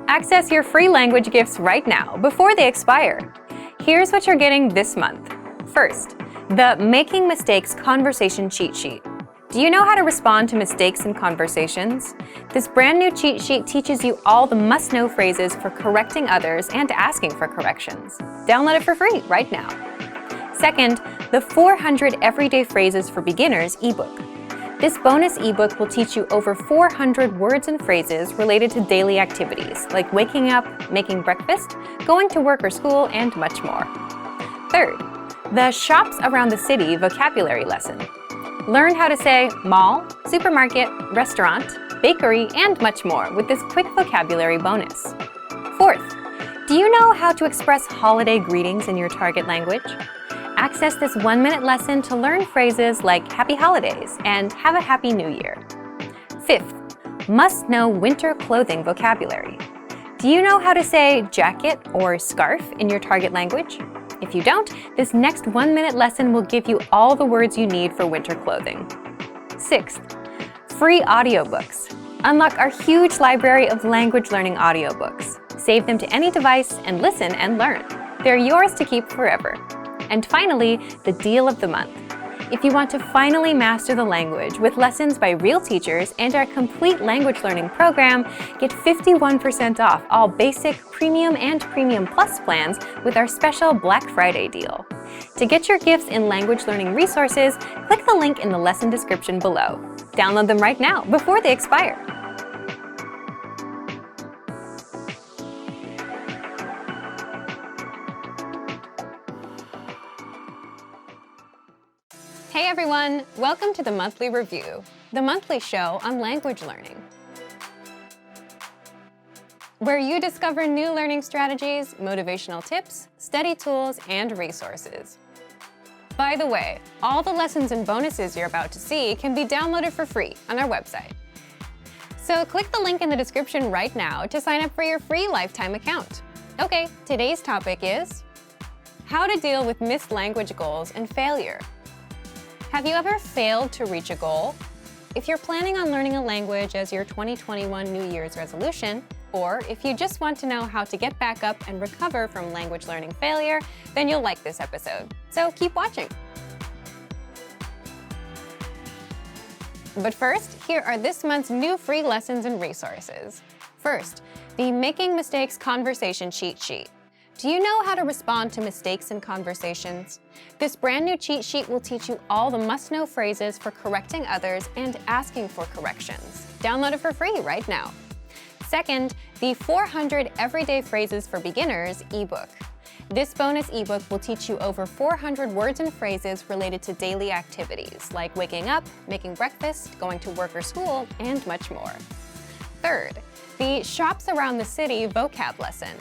Access your free language gifts right now before they expire. Here's what you're getting this month. First, the Making Mistakes Conversation Cheat Sheet. Do you know how to respond to mistakes in conversations? This brand new cheat sheet teaches you all the must-know phrases for correcting others and asking for corrections. Download it for free right now. Second, the 400 Everyday Phrases for Beginners ebook. This bonus ebook will teach you over 400 words and phrases related to daily activities like waking up, making breakfast, going to work or school, and much more. Third, the Shops Around the City vocabulary lesson. Learn how to say mall, supermarket, restaurant, bakery, and much more with this quick vocabulary bonus. Fourth, do you know how to express holiday greetings in your target language? Access this 1-minute lesson to learn phrases like Happy Holidays and Have a Happy New Year. Fifth, must-know winter clothing vocabulary. Do you know how to say jacket or scarf in your target language? If you don't, this next 1-minute lesson will give you all the words you need for winter clothing. Sixth, free audiobooks. Unlock our huge library of language learning audiobooks. Save them to any device and listen and learn. They're yours to keep forever. And finally, the deal of the month. If you want to finally master the language with lessons by real teachers and our complete language learning program, get 51% off all basic, premium, and premium plus plans with our special Black Friday deal. To get your gifts in language learning resources, click the link in the lesson description below. Download them right now before they expire. Hey everyone! Welcome to the Monthly Review, the monthly show on language learning, where you discover new learning strategies, motivational tips, study tools, and resources. By the way, all the lessons and bonuses you're about to see can be downloaded for free on our website. So click the link in the description right now to sign up for your free lifetime account. Okay, today's topic is how to deal with missed language goals and failure. Have you ever failed to reach a goal? If you're planning on learning a language as your 2021 New Year's resolution, or if you just want to know how to get back up and recover from language learning failure, then you'll like this episode. So keep watching. But first, here are this month's new free lessons and resources. First, the Making Mistakes Conversation Cheat Sheet. Do you know how to respond to mistakes in conversations? This brand new cheat sheet will teach you all the must-know phrases for correcting others and asking for corrections. Download it for free right now. Second, the 400 Everyday Phrases for Beginners ebook. This bonus ebook will teach you over 400 words and phrases related to daily activities like waking up, making breakfast, going to work or school, and much more. Third, the Shops Around the City vocab lesson.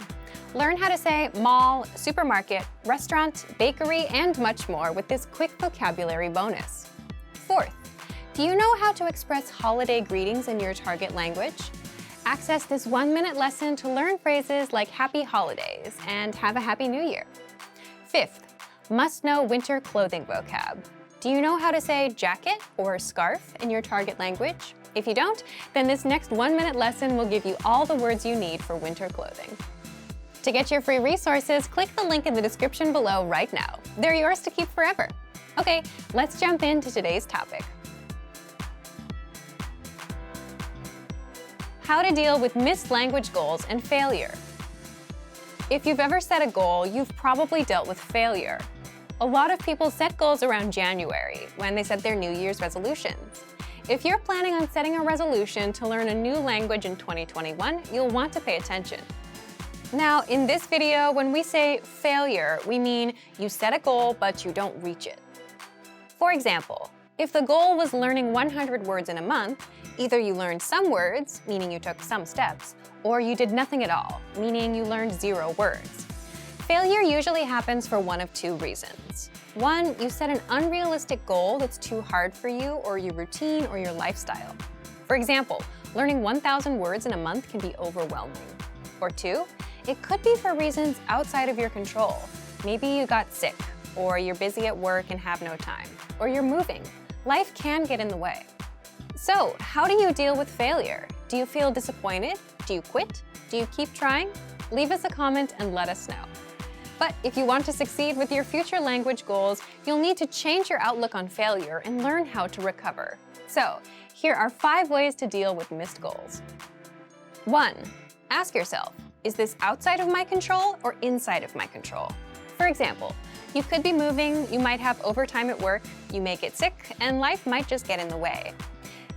Learn how to say mall, supermarket, restaurant, bakery, and much more with this quick vocabulary bonus. Fourth, do you know how to express holiday greetings in your target language? Access this 1-minute lesson to learn phrases like Happy Holidays and Have a Happy New Year. Fifth, must-know winter clothing vocab. Do you know how to say jacket or scarf in your target language? If you don't, then this next 1-minute lesson will give you all the words you need for winter clothing. To get your free resources, click the link in the description below right now. They're yours to keep forever. Okay, let's jump into today's topic. How to deal with missed language goals and failure. If you've ever set a goal, you've probably dealt with failure. A lot of people set goals around January, when they set their New Year's resolutions. If you're planning on setting a resolution to learn a new language in 2021, you'll want to pay attention. Now, in this video, when we say failure, we mean you set a goal, but you don't reach it. For example, if the goal was learning 100 words in a month, either you learned some words, meaning you took some steps, or you did nothing at all, meaning you learned 0 words. Failure usually happens for one of 2 reasons. One, you set an unrealistic goal that's too hard for you or your routine or your lifestyle. For example, learning 1,000 words in a month can be overwhelming. Or 2, it could be for reasons outside of your control. Maybe you got sick, or you're busy at work and have no time, or you're moving. Life can get in the way. So, how do you deal with failure? Do you feel disappointed? Do you quit? Do you keep trying? Leave us a comment and let us know. But if you want to succeed with your future language goals, you'll need to change your outlook on failure and learn how to recover. So, here are 5 ways to deal with missed goals. 1. Ask yourself, is this outside of my control or inside of my control? For example, you could be moving, you might have overtime at work, you may get sick, and life might just get in the way.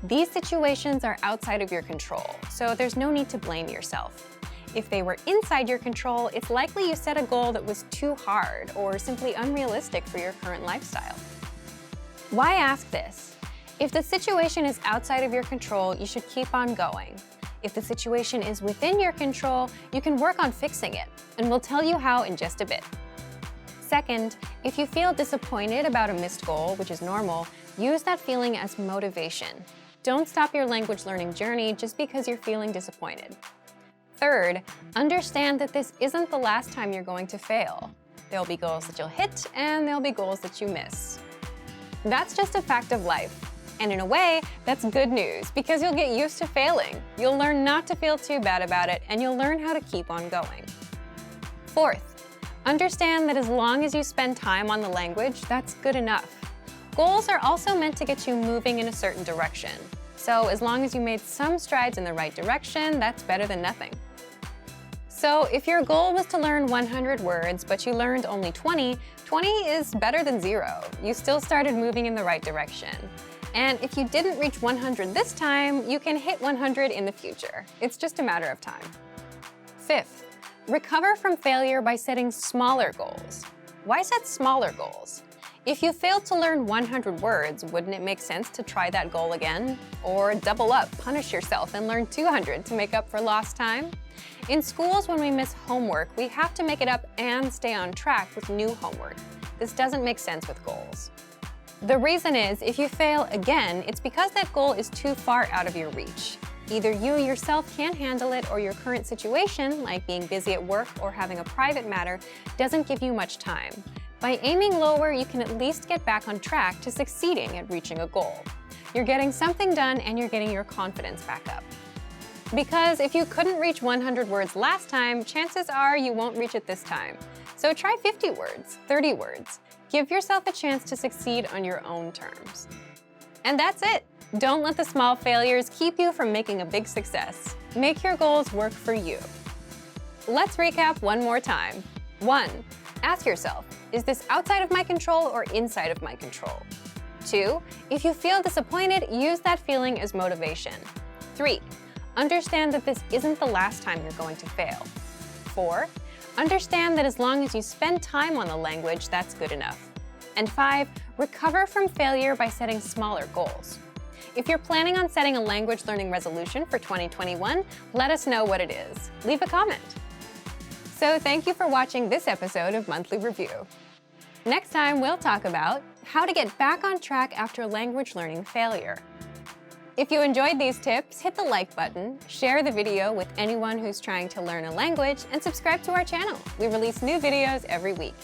These situations are outside of your control, so there's no need to blame yourself. If they were inside your control, it's likely you set a goal that was too hard or simply unrealistic for your current lifestyle. Why ask this? If the situation is outside of your control, you should keep on going. If the situation is within your control, you can work on fixing it, and we'll tell you how in just a bit. Second, if you feel disappointed about a missed goal, which is normal, use that feeling as motivation. Don't stop your language learning journey just because you're feeling disappointed. Third, understand that this isn't the last time you're going to fail. There'll be goals that you'll hit, and there'll be goals that you miss. That's just a fact of life. And in a way, that's good news because you'll get used to failing. You'll learn not to feel too bad about it, and you'll learn how to keep on going. Fourth, understand that as long as you spend time on the language, that's good enough. Goals are also meant to get you moving in a certain direction. So as long as you made some strides in the right direction, that's better than nothing. So if your goal was to learn 100 words, but you learned only 20, 20 is better than 0. You still started moving in the right direction. And if you didn't reach 100 this time, you can hit 100 in the future. It's just a matter of time. Fifth, recover from failure by setting smaller goals. Why set smaller goals? If you failed to learn 100 words, wouldn't it make sense to try that goal again? Or double up, punish yourself, and learn 200 to make up for lost time? In schools, when we miss homework, we have to make it up and stay on track with new homework. This doesn't make sense with goals. The reason is, if you fail again, it's because that goal is too far out of your reach. Either you yourself can't handle it, or your current situation, like being busy at work or having a private matter, doesn't give you much time. By aiming lower, you can at least get back on track to succeeding at reaching a goal. You're getting something done and you're getting your confidence back up. Because if you couldn't reach 100 words last time, chances are you won't reach it this time. So try 50 words, 30 words. Give yourself a chance to succeed on your own terms. And that's it. Don't let the small failures keep you from making a big success. Make your goals work for you. Let's recap one more time. 1. Ask yourself, is this outside of my control or inside of my control? 2. If you feel disappointed, use that feeling as motivation. 3. Understand that this isn't the last time you're going to fail. 4. Understand that as long as you spend time on the language, that's good enough. And 5. Recover from failure by setting smaller goals. If you're planning on setting a language learning resolution for 2021, let us know what it is. Leave a comment. So thank you for watching this episode of Monthly Review. Next time, we'll talk about how to get back on track after language learning failure. If you enjoyed these tips, hit the like button, share the video with anyone who's trying to learn a language, and subscribe to our channel. We release new videos every week.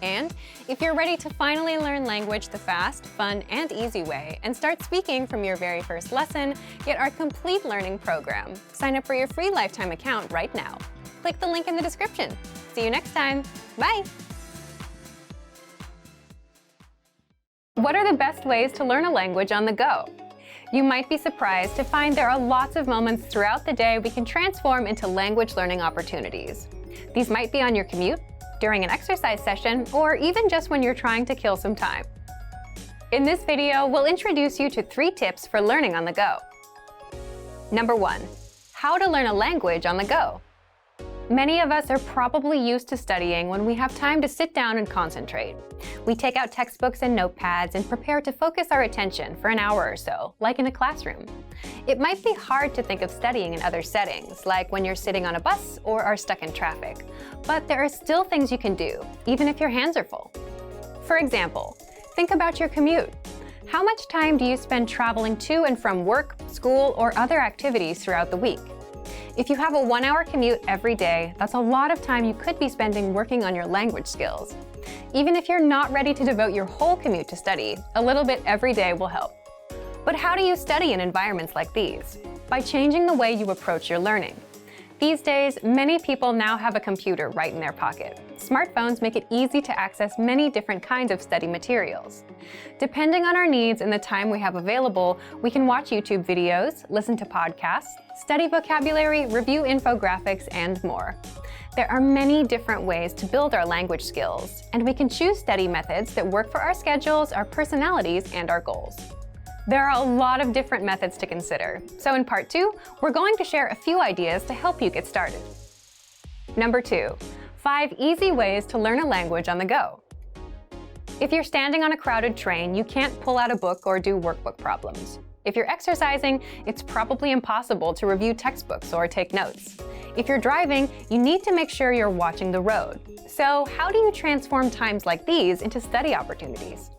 And if you're ready to finally learn language the fast, fun, and easy way, and start speaking from your very first lesson, get our complete learning program. Sign up for your free lifetime account right now. Click the link in the description. See you next time. Bye! What are the best ways to learn a language on the go? You might be surprised to find there are lots of moments throughout the day we can transform into language learning opportunities. These might be on your commute, during an exercise session, or even just when you're trying to kill some time. In this video, we'll introduce you to 3 tips for learning on the go. Number 1. How to learn a language on the go. Many of us are probably used to studying when we have time to sit down and concentrate. We take out textbooks and notepads and prepare to focus our attention for an hour or so, like in a classroom. It might be hard to think of studying in other settings, like when you're sitting on a bus or are stuck in traffic. But there are still things you can do, even if your hands are full. For example, think about your commute. How much time do you spend traveling to and from work, school, or other activities throughout the week? If you have a 1-hour commute every day, that's a lot of time you could be spending working on your language skills. Even if you're not ready to devote your whole commute to study, a little bit every day will help. But how do you study in environments like these? By changing the way you approach your learning. These days, many people now have a computer right in their pocket. Smartphones make it easy to access many different kinds of study materials. Depending on our needs and the time we have available, we can watch YouTube videos, listen to podcasts, study vocabulary, review infographics, and more. There are many different ways to build our language skills, and we can choose study methods that work for our schedules, our personalities, and our goals. There are a lot of different methods to consider, so in Part 2, we're going to share a few ideas to help you get started. Number 2, 5 easy ways to learn a language on the go. If you're standing on a crowded train, you can't pull out a book or do workbook problems. If you're exercising, it's probably impossible to review textbooks or take notes. If you're driving, you need to make sure you're watching the road. So how do you transform times like these into study opportunities?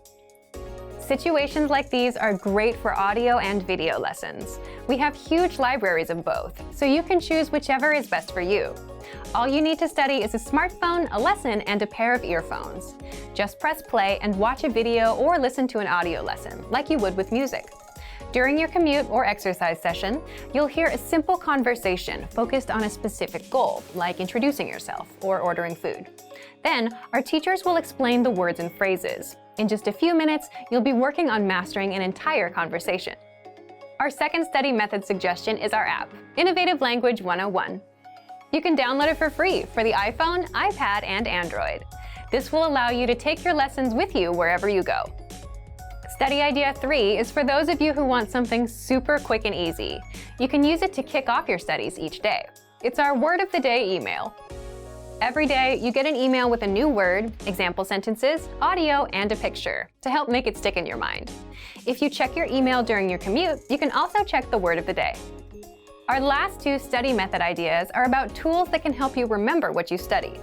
Situations like these are great for audio and video lessons. We have huge libraries of both, so you can choose whichever is best for you. All you need to study is a smartphone, a lesson, and a pair of earphones. Just press play and watch a video or listen to an audio lesson, like you would with music. During your commute or exercise session, you'll hear a simple conversation focused on a specific goal, like introducing yourself or ordering food. Then, our teachers will explain the words and phrases. In just a few minutes, you'll be working on mastering an entire conversation. Our second study method suggestion is our app, Innovative Language 101. You can download it for free for the iPhone, iPad, and Android. This will allow you to take your lessons with you wherever you go. Study idea 3 is for those of you who want something super quick and easy. You can use it to kick off your studies each day. It's our word of the day email. Every day, you get an email with a new word, example sentences, audio, and a picture to help make it stick in your mind. If you check your email during your commute, you can also check the word of the day. Our last 2 study method ideas are about tools that can help you remember what you study.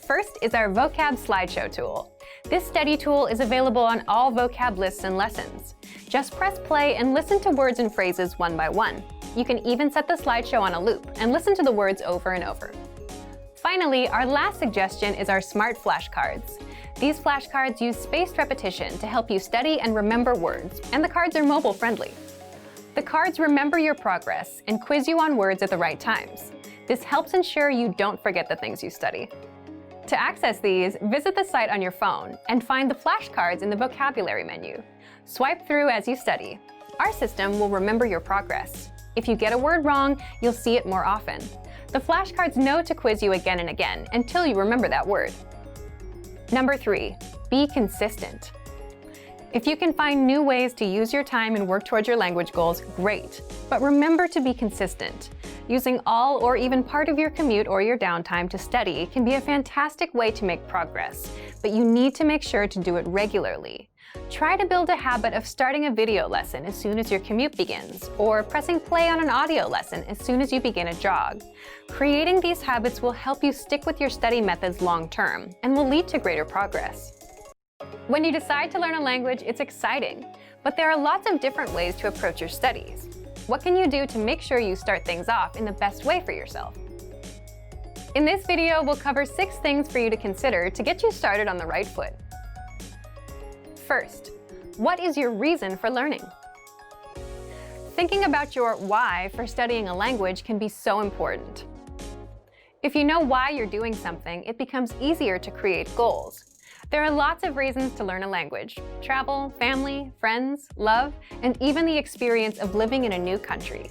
First is our vocab slideshow tool. This study tool is available on all vocab lists and lessons. Just press play and listen to words and phrases one by one. You can even set the slideshow on a loop and listen to the words over and over. Finally, our last suggestion is our smart flashcards. These flashcards use spaced repetition to help you study and remember words, and the cards are mobile friendly. The cards remember your progress and quiz you on words at the right times. This helps ensure you don't forget the things you study. To access these, visit the site on your phone and find the flashcards in the vocabulary menu. Swipe through as you study. Our system will remember your progress. If you get a word wrong, you'll see it more often. The flashcards know to quiz you again and again until you remember that word. Number 3, be consistent. If you can find new ways to use your time and work towards your language goals, great. But remember to be consistent. Using all or even part of your commute or your downtime to study can be a fantastic way to make progress, but you need to make sure to do it regularly. Try to build a habit of starting a video lesson as soon as your commute begins, or pressing play on an audio lesson as soon as you begin a jog. Creating these habits will help you stick with your study methods long-term and will lead to greater progress. When you decide to learn a language, it's exciting, but there are lots of different ways to approach your studies. What can you do to make sure you start things off in the best way for yourself? In this video, we'll cover 6 things for you to consider to get you started on the right foot. First, what is your reason for learning? Thinking about your why for studying a language can be so important. If you know why you're doing something, it becomes easier to create goals. There are lots of reasons to learn a language: travel, family, friends, love, and even the experience of living in a new country.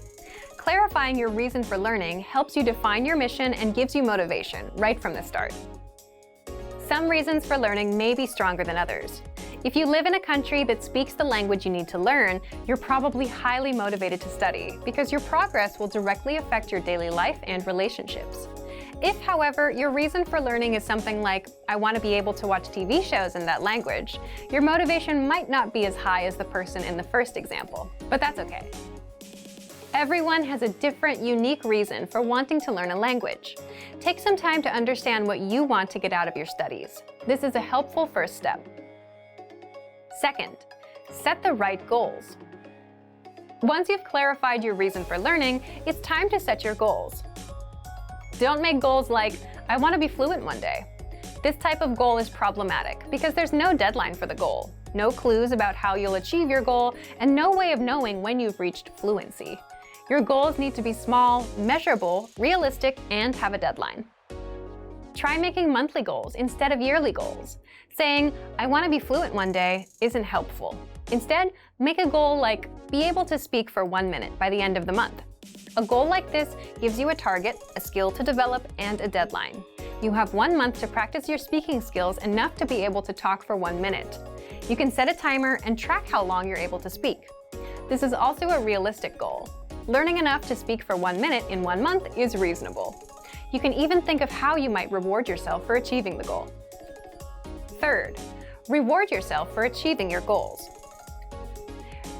Clarifying your reason for learning helps you define your mission and gives you motivation right from the start. Some reasons for learning may be stronger than others. If you live in a country that speaks the language you need to learn, you're probably highly motivated to study because your progress will directly affect your daily life and relationships. If, however, your reason for learning is something like, I want to be able to watch TV shows in that language, your motivation might not be as high as the person in the first example, but that's okay. Everyone has a different, unique reason for wanting to learn a language. Take some time to understand what you want to get out of your studies. This is a helpful first step. Second, set the right goals. Once you've clarified your reason for learning, it's time to set your goals. Don't make goals like, I want to be fluent one day. This type of goal is problematic because there's no deadline for the goal, no clues about how you'll achieve your goal, and no way of knowing when you've reached fluency. Your goals need to be small, measurable, realistic, and have a deadline. Try making monthly goals instead of yearly goals. Saying, "I want to be fluent one day," isn't helpful. Instead, make a goal like, be able to speak for 1 minute by the end of the month. A goal like this gives you a target, a skill to develop, and a deadline. You have 1 month to practice your speaking skills enough to be able to talk for 1 minute. You can set a timer and track how long you're able to speak. This is also a realistic goal. Learning enough to speak for 1 minute in 1 month is reasonable. You can even think of how you might reward yourself for achieving the goal. Third, reward yourself for achieving your goals.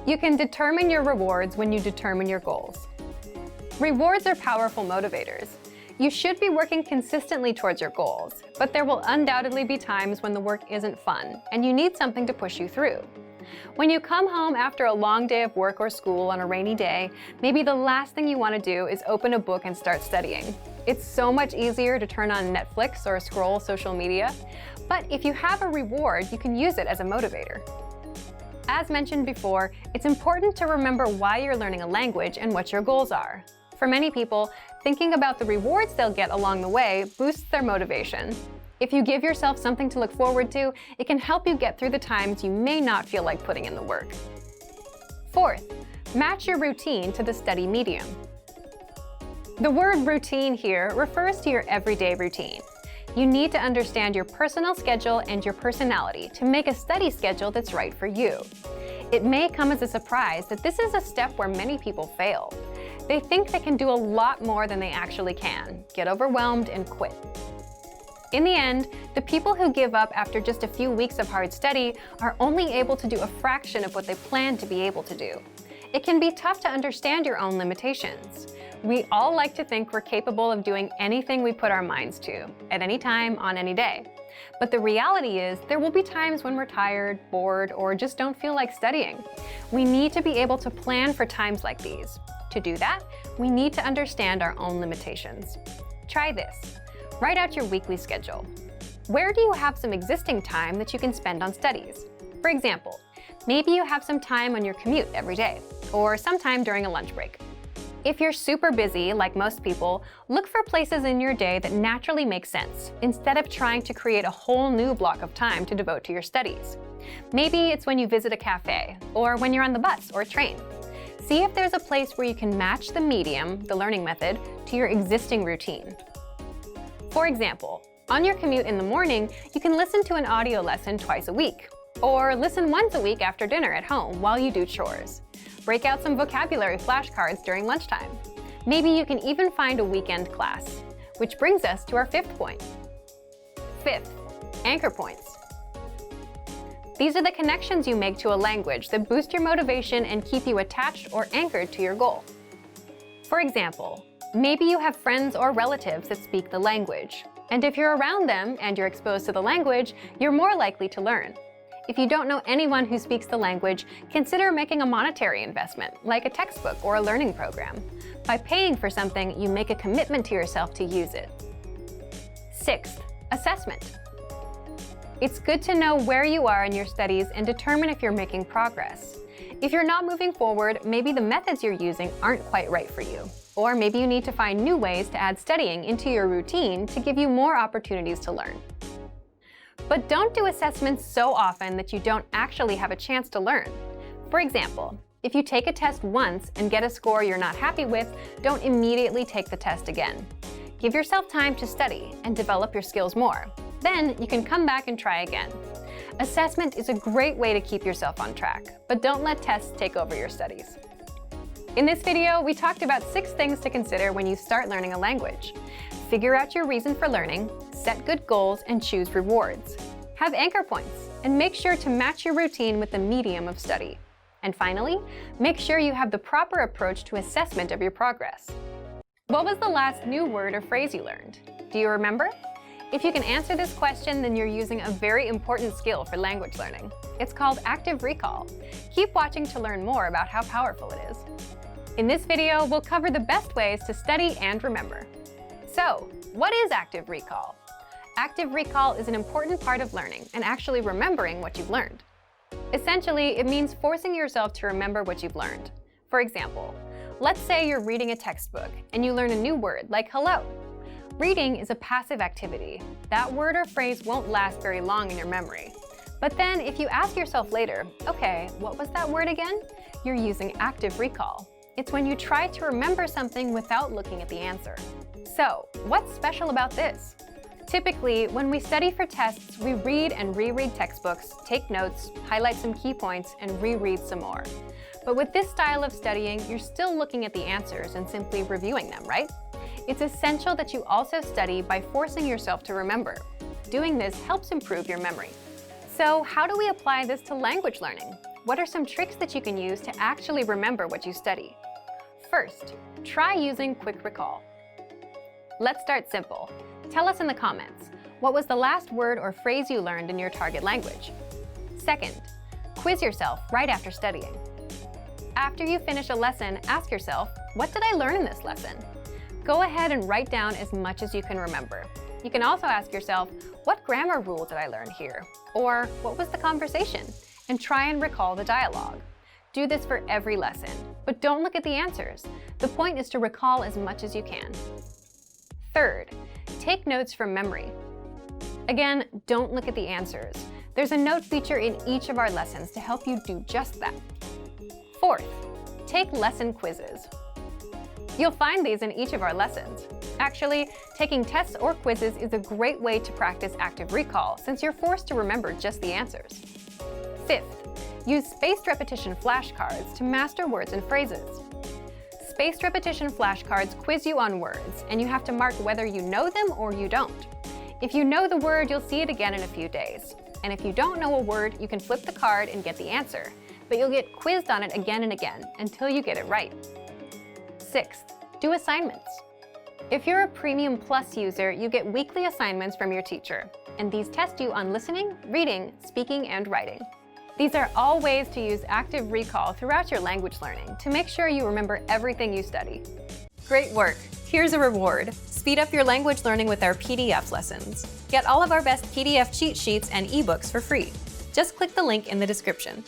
You can determine your rewards when you determine your goals. Rewards are powerful motivators. You should be working consistently towards your goals, but there will undoubtedly be times when the work isn't fun and you need something to push you through. When you come home after a long day of work or school on a rainy day, maybe the last thing you want to do is open a book and start studying. It's so much easier to turn on Netflix or scroll social media, but if you have a reward, you can use it as a motivator. As mentioned before, it's important to remember why you're learning a language and what your goals are. For many people, thinking about the rewards they'll get along the way boosts their motivation. If you give yourself something to look forward to, it can help you get through the times you may not feel like putting in the work. Fourth, match your routine to the study medium. The word routine here refers to your everyday routine. You need to understand your personal schedule and your personality to make a study schedule that's right for you. It may come as a surprise that this is a step where many people fail. They think they can do a lot more than they actually can, get overwhelmed, and quit. In the end, the people who give up after just a few weeks of hard study are only able to do a fraction of what they planned to be able to do. It can be tough to understand your own limitations. We all like to think we're capable of doing anything we put our minds to, at any time, on any day. But the reality is, there will be times when we're tired, bored, or just don't feel like studying. We need to be able to plan for times like these. To do that, we need to understand our own limitations. Try this. Write out your weekly schedule. Where do you have some existing time that you can spend on studies? For example, maybe you have some time on your commute every day, or sometime during a lunch break. If you're super busy, like most people, look for places in your day that naturally make sense, instead of trying to create a whole new block of time to devote to your studies. Maybe it's when you visit a cafe, or when you're on the bus or train. See if there's a place where you can match the medium, the learning method, to your existing routine. For example, on your commute in the morning, you can listen to an audio lesson twice a week, or listen once a week after dinner at home while you do chores. Break out some vocabulary flashcards during lunchtime. Maybe you can even find a weekend class. Which brings us to our fifth point. Fifth, anchor points. These are the connections you make to a language that boost your motivation and keep you attached or anchored to your goal. For example, maybe you have friends or relatives that speak the language. And if you're around them and you're exposed to the language, you're more likely to learn. If you don't know anyone who speaks the language, consider making a monetary investment, like a textbook or a learning program. By paying for something, you make a commitment to yourself to use it. Sixth, assessment. It's good to know where you are in your studies and determine if you're making progress. If you're not moving forward, maybe the methods you're using aren't quite right for you. Or maybe you need to find new ways to add studying into your routine to give you more opportunities to learn. But don't do assessments so often that you don't actually have a chance to learn. For example, if you take a test once and get a score you're not happy with, don't immediately take the test again. Give yourself time to study and develop your skills more. Then you can come back and try again. Assessment is a great way to keep yourself on track, but don't let tests take over your studies. In this video, we talked about 6 things to consider when you start learning a language. Figure out your reason for learning, set good goals, and choose rewards. Have anchor points, and make sure to match your routine with the medium of study. And finally, make sure you have the proper approach to assessment of your progress. What was the last new word or phrase you learned? Do you remember? If you can answer this question, then you're using a very important skill for language learning. It's called active recall. Keep watching to learn more about how powerful it is. In this video, we'll cover the best ways to study and remember. So, what is active recall? Active recall is an important part of learning and actually remembering what you've learned. Essentially, it means forcing yourself to remember what you've learned. For example, Let's say you're reading a textbook and you learn a new word like hello. Reading is a passive activity. That word or phrase won't last very long in your memory. But then if you ask yourself later, okay, what was that word again? You're using active recall. It's when you try to remember something without looking at the answer. So, what's special about this? Typically, when we study for tests, we read and reread textbooks, take notes, highlight some key points, and reread some more. But with this style of studying, you're still looking at the answers and simply reviewing them, right? It's essential that you also study by forcing yourself to remember. Doing this helps improve your memory. So, how do we apply this to language learning? What are some tricks that you can use to actually remember what you study? First, try using quick recall. Let's start simple. Tell us in the comments, what was the last word or phrase you learned in your target language? Second, quiz yourself right after studying. After you finish a lesson, ask yourself, what did I learn in this lesson? Go ahead and write down as much as you can remember. You can also ask yourself, what grammar rule did I learn here? Or what was the conversation? And try and recall the dialogue. Do this for every lesson, but don't look at the answers. The point is to recall as much as you can. Third, take notes from memory. Again, don't look at the answers. There's a note feature in each of our lessons to help you do just that. Fourth, take lesson quizzes. You'll find these in each of our lessons. Actually, taking tests or quizzes is a great way to practice active recall since you're forced to remember just the answers. Fifth, use spaced repetition flashcards to master words and phrases. Spaced repetition flashcards quiz you on words, and you have to mark whether you know them or you don't. If you know the word, you'll see it again in a few days. And if you don't know a word, you can flip the card and get the answer, but you'll get quizzed on it again and again until you get it right. Sixth, do assignments. If you're a Premium Plus user, you get weekly assignments from your teacher, and these test you on listening, reading, speaking, and writing. These are all ways to use active recall throughout your language learning to make sure you remember everything you study. Great work! Here's a reward. Speed up your language learning with our PDF lessons. Get all of our best PDF cheat sheets and ebooks for free. Just click the link in the description.